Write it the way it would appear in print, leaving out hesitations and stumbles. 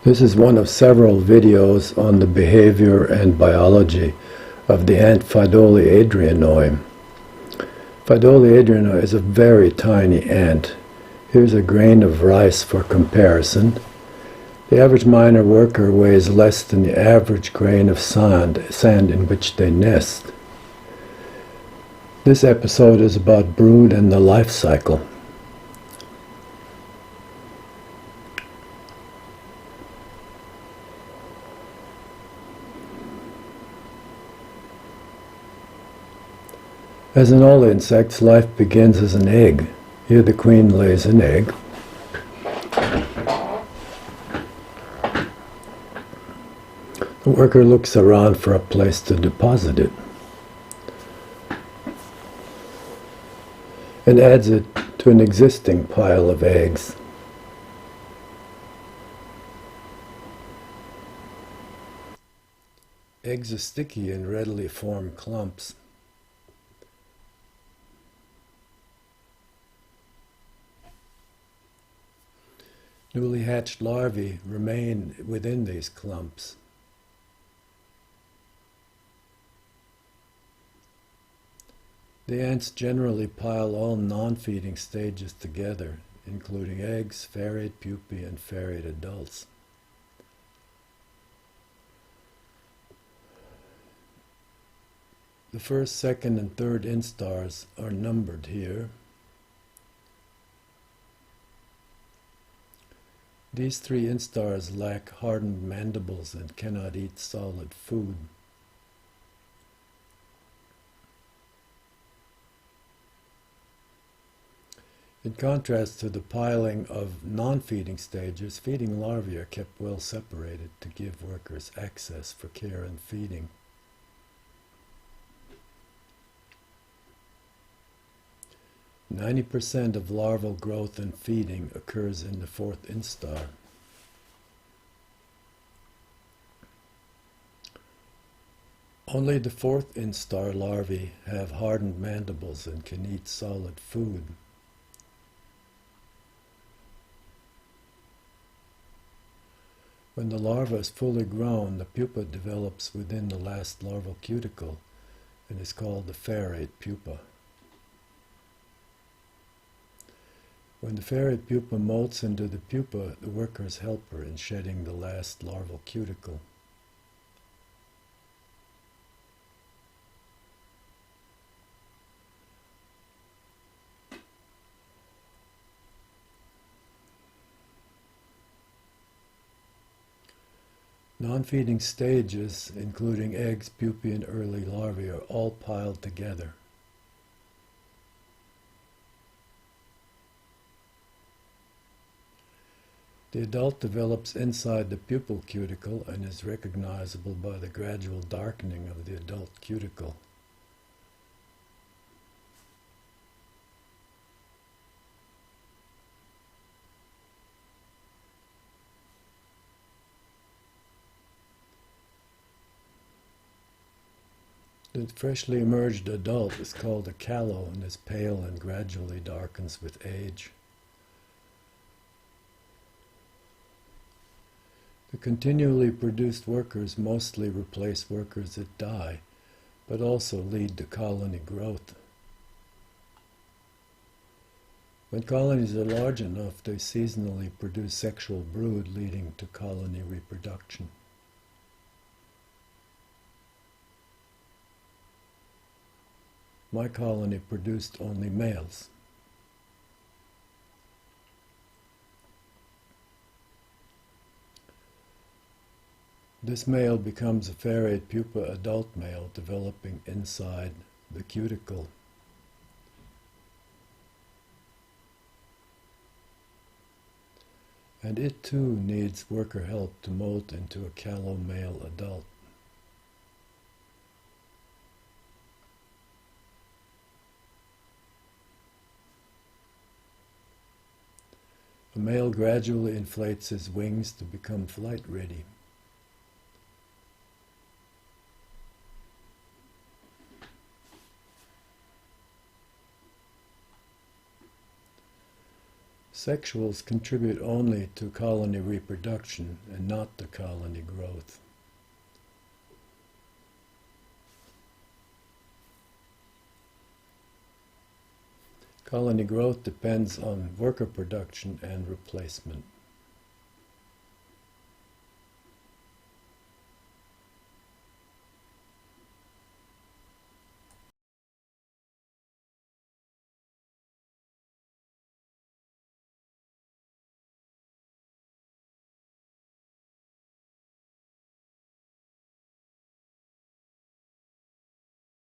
This is one of several videos on the behavior and biology of the ant Pheidole adrianoi. Pheidole adrianoi is a very tiny ant. Here's a grain of rice for comparison. The average miner worker weighs less than the average grain of sand in which they nest. This episode is about brood and the life cycle. As in all insects, life begins as an egg. Here the queen lays an egg. The worker looks around for a place to deposit it and adds it to an existing pile of eggs. Eggs are sticky and readily form clumps. Newly hatched larvae remain within these clumps. The ants generally pile all non-feeding stages together, including eggs, pharate, pupae, and pharate adults. The first, second, and third instars are numbered here. These three instars lack hardened mandibles and cannot eat solid food. In contrast to the piling of non-feeding stages, feeding larvae are kept well separated to give workers access for care and feeding. %90 of larval growth and feeding occurs in the fourth instar. Only the fourth instar larvae have hardened mandibles and can eat solid food. When the larva is fully grown, the pupa develops within the last larval cuticle and is called the pharate pupa. When the pharate pupa molts into the pupa, the workers help her in shedding the last larval cuticle. Non-feeding stages, including eggs, pupae, and early larvae, are all piled together. The adult develops inside the pupal cuticle and is recognizable by the gradual darkening of the adult cuticle. The freshly emerged adult is called a callow and is pale and gradually darkens with age. The continually produced workers mostly replace workers that die, but also lead to colony growth. When colonies are large enough, they seasonally produce sexual brood, leading to colony reproduction. My colony produced only males. This male becomes a pharate pupa adult male, developing inside the cuticle. And it too needs worker help to molt into a callow male adult. The male gradually inflates his wings to become flight ready. Sexuals contribute only to colony reproduction and not to colony growth. Colony growth depends on worker production and replacement.